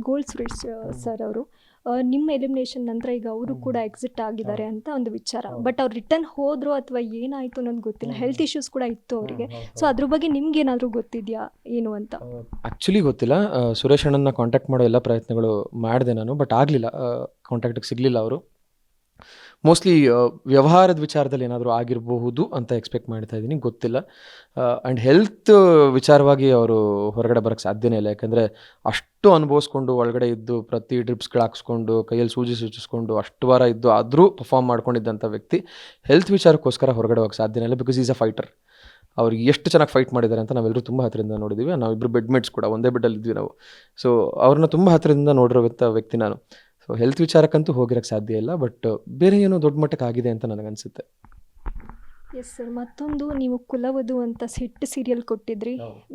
Gold Suresh sir ಅವರು ನಿಮ್ಮ elimination ನಂತರ ಈಗ ಅವರು ಕೂಡ ಎಕ್ಸಿಟ್ ಆಗಿದ್ದಾರೆ ಅಂತ ಒಂದು ವಿಚಾರ. ಬಟ್ ಅವ್ರು ರಿಟರ್ನ್ ಹೋದ್ರು ಅಥವಾ ಏನಾಯಿತು ಅನ್ನೋದು ಗೊತ್ತಿಲ್ಲ. ಹೆಲ್ತ್ ಇಶ್ಯೂಸ್ ಕೂಡ ಇತ್ತು ಅವರಿಗೆ. ಸೊ ಅದ್ರ ಬಗ್ಗೆ ನಿಮ್ಗೆ ಏನಾದರೂ ಗೊತ್ತಿದೆಯಾ ಏನು ಅಂತ? ಆ್ಯಕ್ಚುಲಿ ಗೊತ್ತಿಲ್ಲ. ಸುರೇಶ್ ಅಣ್ಣನ ಕಾಂಟ್ಯಾಕ್ಟ್ ಮಾಡೋ ಎಲ್ಲ ಪ್ರಯತ್ನಗಳು ಮಾಡಿದೆ ನಾನು, ಬಟ್ ಆಗಲಿಲ್ಲ. ಕಾಂಟ್ಯಾಕ್ಟಿಗೆ ಸಿಗಲಿಲ್ಲ ಅವರು. ಮೋಸ್ಟ್ಲಿ ವ್ಯವಹಾರದ ವಿಚಾರದಲ್ಲಿ ಏನಾದರೂ ಆಗಿರಬಹುದು ಅಂತ ಎಕ್ಸ್ಪೆಕ್ಟ್ ಮಾಡ್ತಾ ಇದ್ದೀನಿ, ಗೊತ್ತಿಲ್ಲ. ಆ್ಯಂಡ್ ಹೆಲ್ತ್ ವಿಚಾರವಾಗಿ ಅವರು ಹೊರಗಡೆ ಬರೋಕ್ಕೆ ಸಾಧ್ಯನೇ ಇಲ್ಲ. ಯಾಕಂದರೆ ಅಷ್ಟು ಅನುಭವಿಸ್ಕೊಂಡು ಒಳಗಡೆ ಇದ್ದು ಪ್ರತಿ ಡ್ರಿಪ್ಸ್ಗಳು ಹಾಕ್ಸ್ಕೊಂಡು ಕೈಯಲ್ಲಿ ಸೂಚಿಸ್ಕೊಂಡು ಅಷ್ಟು ವಾರ ಇದ್ದು ಆದರೂ ಪರ್ಫಾರ್ಮ್ ಮಾಡ್ಕೊಂಡಿದ್ದಂಥ ವ್ಯಕ್ತಿ ಹೆಲ್ತ್ ವಿಚಾರಕ್ಕೋಸ್ಕರ ಹೊರಗಡೆ ಹೋಗೋಕ್ಕೆ ಸಾಧ್ಯನೇ ಇಲ್ಲ. Because is a fighter. ಅವ್ರು ಎಷ್ಟು ಚೆನ್ನಾಗಿ ಫೈಟ್ ಮಾಡಿದ್ದಾರೆ ಅಂತ ನಾವೆಲ್ಲರೂ ತುಂಬ ಹತ್ತಿರದಿಂದ ನೋಡಿದ್ದೀವಿ. ನಾವಿಬ್ಬರು ಬೆಡ್ಮೇಟ್ಸ್ ಕೂಡ, ಒಂದೇ ಬೆಡ್ಡಲ್ಲಿ ಇದ್ವಿ ನಾವು. ಸೊ ಅವ್ರನ್ನ ತುಂಬ ಹತ್ತಿರದಿಂದ ನೋಡಿರೋವಂಥ ವ್ಯಕ್ತಿ ನಾನು. ಸೊ ಹೆಲ್ತ್ ವಿಚಾರಕ್ಕಂತೂ ಹೋಗಿರೋಕ್ಕೆ ಸಾಧ್ಯ ಇಲ್ಲ, ಬಟ್ ಬೇರೆ ಏನೋ ದೊಡ್ಡ ಮಟ್ಟಕ್ಕೆ ಆಗಿದೆ ಅಂತ ನನಗನ್ಸುತ್ತೆ. Yes sir. ಮತ್ತೊಂದು, ನೀವು ಕುಲವಧು ಅಂತ ಹಿಟ್ ಸೀರಿಯಲ್ ಕೊಟ್ಟಿದ್ರಿ,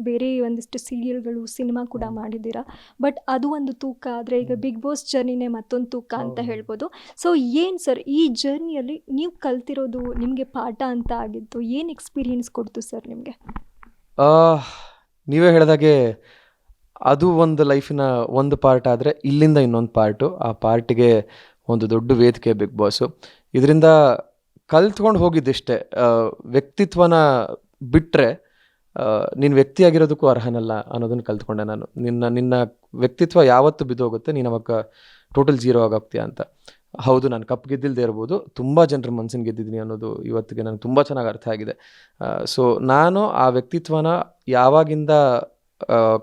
ಬೇರೆ ಒಂದಿಷ್ಟು ಸೀರಿಯಲ್ಗಳು ಸಿನಿಮಾ ಕೂಡ ಮಾಡಿದ್ದೀರಾ. ಬಟ್ ಅದು ಒಂದು ತೂಕ ಆದರೆ ಈಗ ಬಿಗ್ ಬಾಸ್ ಜರ್ನಿನೇ ಮತ್ತೊಂದು ತೂಕ ಅಂತ ಹೇಳ್ಬೋದು. ಸೊ ಏನು ಸರ್ ಈ ಜರ್ನಿಯಲ್ಲಿ ನೀವು ಕಲ್ತಿರೋದು, ನಿಮಗೆ ಪಾಠ ಅಂತ ಆಗಿತ್ತು, ಏನು ಎಕ್ಸ್ಪೀರಿಯನ್ಸ್ ಕೊಡ್ತು ಸರ್ ನಿಮಗೆ? ನೀವೇ ಹೇಳಿದಾಗೆ ಅದು ಒಂದು ಲೈಫಿನ ಒಂದು ಪಾರ್ಟ್ ಆದರೆ ಇಲ್ಲಿಂದ ಇನ್ನೊಂದು ಪಾರ್ಟು. ಆ ಪಾರ್ಟಿಗೆ ಒಂದು ದೊಡ್ಡ ವೇದಿಕೆ ಬಿಗ್ ಬಾಸು. ಇದರಿಂದ ಕಲ್ತ್ಕೊಂಡು ಹೋಗಿದ್ದಿಷ್ಟೇ, ವ್ಯಕ್ತಿತ್ವನ ಬಿಟ್ಟರೆ ನೀನು ವ್ಯಕ್ತಿಯಾಗಿರೋದಕ್ಕೂ ಅರ್ಹನಲ್ಲ ಅನ್ನೋದನ್ನು ಕಲ್ತ್ಕೊಂಡೆ ನಾನು. ನಿನ್ನ ವ್ಯಕ್ತಿತ್ವ ಯಾವತ್ತು ಬಿದ್ದೋಗುತ್ತೆ, ನೀನು ಅವಾಗ ಟೋಟಲ್ ಜೀರೋ ಆಗೋಗ್ತೀಯ ಅಂತ. ಹೌದು, ನಾನು ಕಪ್ ಗೆದ್ದಿಲ್ಲದೆ ಇರ್ಬೋದು, ತುಂಬ ಜನರ ಮನಸ್ಸಿನ ಗೆದ್ದಿದ್ದೀನಿ ಅನ್ನೋದು ಇವತ್ತಿಗೆ ನನಗೆ ತುಂಬ ಚೆನ್ನಾಗಿ ಅರ್ಥ ಆಗಿದೆ. ಸೊ ನಾನು ಆ ವ್ಯಕ್ತಿತ್ವನ ಯಾವಾಗಿಂದ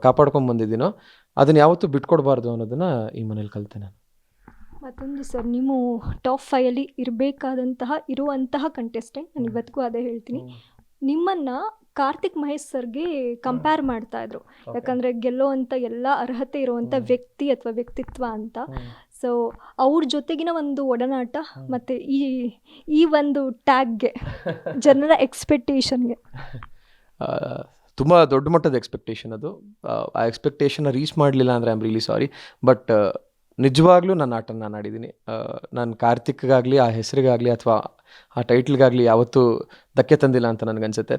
ಕಾಪಾಡ್ಕೊಂಡು ಅದನ್ನು ಯಾವತ್ತೂ ಬಿಟ್ಕೊಡ್ಬಾರ್ದು ಅನ್ನೋದನ್ನು ಈ ಮನೇಲಿ ಕಲಿತೆ ನಾನು. ಮತ್ತೊಂದು ಸರ್, ನೀವು ಟಾಪ್ 5 ಇರುವಂತಹ ಕಂಟೆಸ್ಟೆಂಟ್, ನಾನು ಇವತ್ತಿಗೂ ಅದೇ ಹೇಳ್ತೀನಿ. ನಿಮ್ಮನ್ನು ಕಾರ್ತಿಕ್ ಮಹೇಶ್ ಸರ್ಗೆ ಕಂಪೇರ್ ಮಾಡ್ತಾ ಇದ್ರು. ಯಾಕಂದರೆ ಗೆಲ್ಲೋವಂಥ ಎಲ್ಲ ಅರ್ಹತೆ ಇರುವಂಥ ವ್ಯಕ್ತಿ ಅಥವಾ ವ್ಯಕ್ತಿತ್ವ ಅಂತ. ಸೊ ಅವ್ರ ಜೊತೆಗಿನ ಒಂದು ಒಡನಾಟ ಮತ್ತು ಈ ಒಂದು ಟ್ಯಾಗ್ಗೆ, ಜನರ ಎಕ್ಸ್ಪೆಕ್ಟೇಷನ್ಗೆ ತುಂಬ ದೊಡ್ಡ ಮಟ್ಟದ ಎಕ್ಸ್ಪೆಕ್ಟೇಷನ್ ಅದು. ಆ ಎಕ್ಸ್ಪೆಕ್ಟೇಷನ್ನ ರೀಚ್ ಮಾಡಲಿಲ್ಲ ಅಂದರೆ I am really sorry. But ನಿಜವಾಗ್ಲೂ ನನ್ನ ಆಟನ ನಾನು ಆಡಿದ್ದೀನಿ. ನಾನು ಕಾರ್ತಿಕ್ಗಾಗಲಿ, ಆ ಹೆಸರಿಗಾಗಲಿ ಅಥವಾ ಆ ಟೈಟ್ಲ್ಗಾಗಲಿ ಯಾವತ್ತೂ ಧಕ್ಕೆ ತಂದಿಲ್ಲ ಅಂತ ನನಗನ್ಸುತ್ತೆ.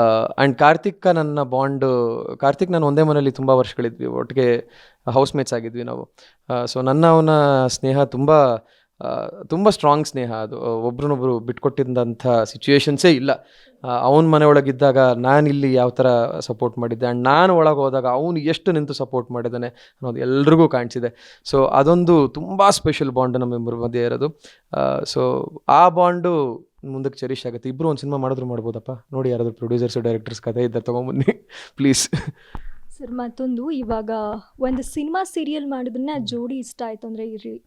ಆ್ಯಂಡ್ ನನ್ನ ಬಾಂಡು, ಕಾರ್ತಿಕ್ ನಾನು ಒಂದೇ ಮನೆಯಲ್ಲಿ ತುಂಬ ವರ್ಷಗಳಿದ್ವಿ, ಒಟ್ಟಿಗೆ ಹೌಸ್ ಮೇಟ್ಸ್ ಆಗಿದ್ವಿ ನಾವು. ಸೊ ಅವನ ಸ್ನೇಹ ತುಂಬ ಸ್ಟ್ರಾಂಗ್ ಸ್ನೇಹ. ಅದು ಒಬ್ರನ್ನೊಬ್ರು ಬಿಟ್ಕೊಟ್ಟಿದ್ದಂಥ ಸಿಚುವೇಶನ್ಸೇ ಇಲ್ಲ. ಅವನ ಮನೆ ಒಳಗಿದ್ದಾಗ ನಾನು ಇಲ್ಲಿ ಯಾವ ಥರ ಸಪೋರ್ಟ್ ಮಾಡಿದ್ದೆ, ಆ್ಯಂಡ್ ನಾನು ಒಳಗೆ ಹೋದಾಗ ಅವನು ಎಷ್ಟು ನಿಂತು ಸಪೋರ್ಟ್ ಮಾಡಿದ್ದಾನೆ ಅನ್ನೋದು ಎಲ್ರಿಗೂ ಕಾಣಿಸಿದೆ. ಸೊ ಅದೊಂದು ತುಂಬ ಸ್ಪೆಷಲ್ ಬಾಂಡ್ ನಮ್ಮಿಬ್ಬರ ಮಧ್ಯೆ ಇರೋದು. ಸೊ ಆ ಬಾಂಡು ಮುಂದಕ್ಕೆ ಚೆರಿಶ್ ಆಗುತ್ತೆ. ಇಬ್ಬರು ಒಂದು ಸಿನಿಮಾ ಮಾಡ್ಬೋದಪ್ಪ. ನೋಡಿ, ಯಾರಾದರೂ ಪ್ರೊಡ್ಯೂಸರ್ಸು ಡೈರೆಕ್ಟರ್ಸ್ ಕಥೆ ಇದ್ದ ತೊಗೊಂಬನ್ನಿ ಪ್ಲೀಸ್. ಸರ್ ಮತ್ತೊಂದು, ಇವಾಗ ಒಂದು ಸಿನಿಮಾ ಸೀರಿಯಲ್ ಮಾಡಿದ್ರೆ ಜೋಡಿ ಇಷ್ಟ ಆಯಿತು ಅಂದರೆ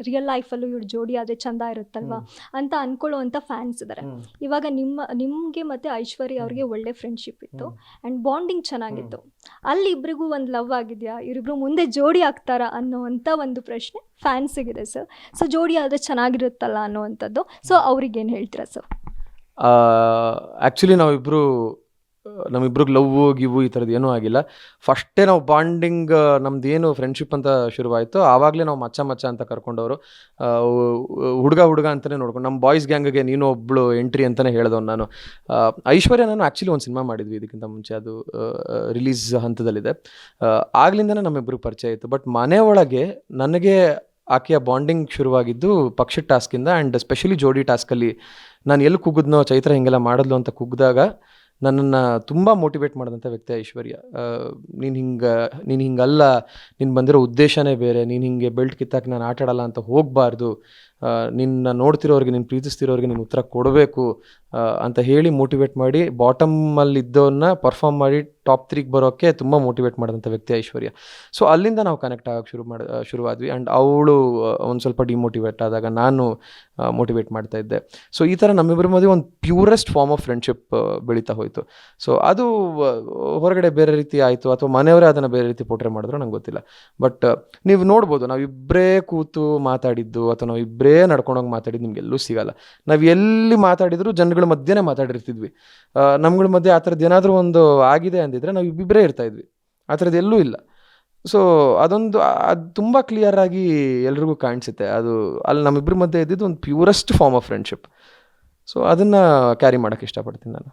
ರಿಯಲ್ ಲೈಫಲ್ಲೂ ಇವ್ರ ಜೋಡಿ ಆದರೆ ಚೆಂದ ಇರುತ್ತಲ್ವಾ ಅಂತ ಅಂದ್ಕೊಳ್ಳೋವಂಥ ಫ್ಯಾನ್ಸ್ ಇದ್ದಾರೆ. ಇವಾಗ ನಿಮಗೆ ಮತ್ತು ಐಶ್ವರ್ಯ ಅವ್ರಿಗೆ ಒಳ್ಳೆ ಫ್ರೆಂಡ್ಶಿಪ್ ಇತ್ತು ಆ್ಯಂಡ್ ಬಾಂಡಿಂಗ್ ಚೆನ್ನಾಗಿತ್ತು. ಅಲ್ಲಿ ಇಬ್ಬರಿಗೂ ಒಂದು ಲವ್ ಆಗಿದೆಯಾ, ಇವರಿಬ್ರು ಮುಂದೆ ಜೋಡಿ ಆಗ್ತಾರಾ ಅನ್ನೋವಂಥ ಒಂದು ಪ್ರಶ್ನೆ ಫ್ಯಾನ್ಸಿಗಿದೆ ಸರ್. ಸೊ ಜೋಡಿ ಆದರೆ ಚೆನ್ನಾಗಿರುತ್ತಲ್ಲ ಅನ್ನೋವಂಥದ್ದು. ಸೊ ಅವ್ರಿಗೇನು ಹೇಳ್ತೀರಾ ಸರ್? ಆ್ಯಕ್ಚುಲಿ ನಮ್ಮಿಬ್ರಿಗೆ ಲವ್ ಗಿವು ಈ ಥರದ್ದು ಏನೂ ಆಗಿಲ್ಲ. ಫಸ್ಟೇ ನಾವು ಬಾಂಡಿಂಗ್, ನಮ್ದು ಏನು ಫ್ರೆಂಡ್ಶಿಪ್ ಅಂತ ಶುರುವಾಯಿತು, ಆವಾಗಲೇ ನಾವು ಮಚ್ಚ ಅಂತ ಕರ್ಕೊಂಡವರು. ಹುಡುಗ ಅಂತಲೇ ನೋಡ್ಕೊಂಡು ನಮ್ಮ ಬಾಯ್ಸ್ ಗ್ಯಾಂಗ್ಗೆ ನೀನು ಒಬ್ಬಳು ಎಂಟ್ರಿ ಅಂತಲೇ ಹೇಳಿದವನು ನಾನು. ಐಶ್ವರ್ಯ ನಾನು ಆ್ಯಕ್ಚುಲಿ ಒಂದು ಸಿನಿಮಾ ಮಾಡಿದ್ವಿ ಇದಕ್ಕಿಂತ ಮುಂಚೆ, ಅದು ರಿಲೀಸ್ ಹಂತದಲ್ಲಿದೆ. ಆಗ್ಲಿಂದನೇ ನಮ್ಮಿಬ್ಬರು ಪರಿಚಯ ಇತ್ತು. ಬಟ್ ಮನೆ ಒಳಗೆ ನನಗೆ ಆಕೆಯ ಬಾಂಡಿಂಗ್ ಶುರುವಾಗಿದ್ದು ಪಕ್ಷದ ಟಾಸ್ಕಿಂದ. ಆ್ಯಂಡ್ ಸ್ಪೆಷಲಿ ಜೋಡಿ ಟಾಸ್ಕಲ್ಲಿ ನಾನು ಎಲ್ಲಿ ಕುಗ್ಗಿದ್ನೋ, ಚೈತ್ರ ಹಿಂಗೆಲ್ಲ ಮಾಡಿದ್ಲು ಅಂತ ಕುಗ್ಗಿದಾಗ ನನ್ನನ್ನು ತುಂಬ ಮೋಟಿವೇಟ್ ಮಾಡಿದಂಥ ವ್ಯಕ್ತಿ ಐಶ್ವರ್ಯ. ನೀನು ಹಿಂಗಲ್ಲ, ನೀನು ಬಂದಿರೋ ಉದ್ದೇಶನೇ ಬೇರೆ, ನೀನು ಹಿಂಗೆ ಬೆಲ್ಟ್ ಕಿತ್ತಾಕಿ ನಾನು ಆಟ ಆಡಲ್ಲ ಅಂತ ಹೋಗಬಾರ್ದು, ನಿನ್ನ ನೋಡ್ತಿರೋರಿಗೆ, ನಿನ್ನ ಪ್ರೀತಿಸ್ತಿರೋರಿಗೆ ನೀನು ಉತ್ತರ ಕೊಡಬೇಕು ಅಂತ ಹೇಳಿ ಮೋಟಿವೇಟ್ ಮಾಡಿ ಬಾಟಮಲ್ಲಿ ಇದ್ದವನ್ನ ಪರ್ಫಾರ್ಮ್ ಮಾಡಿ ಟಾಪ್ 3ಗೆ ಬರೋಕ್ಕೆ ತುಂಬ ಮೋಟಿವೇಟ್ ಮಾಡಿದಂಥ ವ್ಯಕ್ತಿ ಐಶ್ವರ್ಯ. ಸೊ ಅಲ್ಲಿಂದ ನಾವು ಕನೆಕ್ಟ್ ಆಗೋಕ್ಕೆ ಶುರುವಾದ್ವಿ. ಆ್ಯಂಡ್ ಅವಳು ಒಂದು ಸ್ವಲ್ಪ ಡಿಮೋಟಿವೇಟ್ ಆದಾಗ ನಾನು ಮೋಟಿವೇಟ್ ಮಾಡ್ತಾ ಇದ್ದೆ. ಸೊ ಈ ಥರ ನಮ್ಮಿಬ್ಬರ ಮಧ್ಯೆ ಒಂದು ಪ್ಯೂರೆಸ್ಟ್ ಫಾರ್ಮ್ ಆಫ್ ಫ್ರೆಂಡ್ಶಿಪ್ ಬೆಳೀತಾ ಹೋಯಿತು. ಸೊ ಅದು ಹೊರಗಡೆ ಬೇರೆ ರೀತಿ ಆಯಿತು ಅಥವಾ ಮನೆಯವರೇ ಅದನ್ನು ಬೇರೆ ರೀತಿ ಪೋಟ್ರೆ ಮಾಡಿದ್ರು ನಂಗೆ ಗೊತ್ತಿಲ್ಲ. ಬಟ್ ನೀವು ನೋಡ್ಬೋದು, ನಾವಿಬ್ಬರೇ ಕೂತು ಮಾತಾಡಿದ್ದು ಅಥವಾ ನಾವಿಬ್ಬರೇ ನಡ್ಕೊಂಡೋಗಿ ಮಾತಾಡಿದ್ದು ನಿಮ್ಗೆ ಎಲ್ಲೂ ಸಿಗಲ್ಲ. ನಾವು ಎಲ್ಲಿ ಮಾತಾಡಿದ್ರು ಜನಗಳ ಮಧ್ಯೆನೇ ಮಾತಾಡಿರ್ತಿದ್ವಿ. ನಮ್ಗಳ ಮಧ್ಯೆ ಆ ಥರದ್ದು ಏನಾದರೂ ಒಂದು ಆಗಿದೆ ಅಂದಿದ್ರೆ ನಾವು ಇಬ್ಬರೇ ಇರ್ತಾಯಿದ್ವಿ. ಆ ಥರದ್ದು ಎಲ್ಲೂ ಇಲ್ಲ. ಸೊ ಅದು ತುಂಬ ಕ್ಲಿಯರ್ ಆಗಿ ಎಲ್ರಿಗೂ ಕಾಣಿಸುತ್ತೆ. ಅದು ಅಲ್ಲಿ ನಮ್ಮಿಬ್ಬರ ಮಧ್ಯೆ ಇದ್ದಿದ್ದು ಒಂದು purest form of friendship. So ಅದನ್ನು ಕ್ಯಾರಿ ಮಾಡೋಕ್ಕೆ ಇಷ್ಟಪಡ್ತೀನಿ ನಾನು.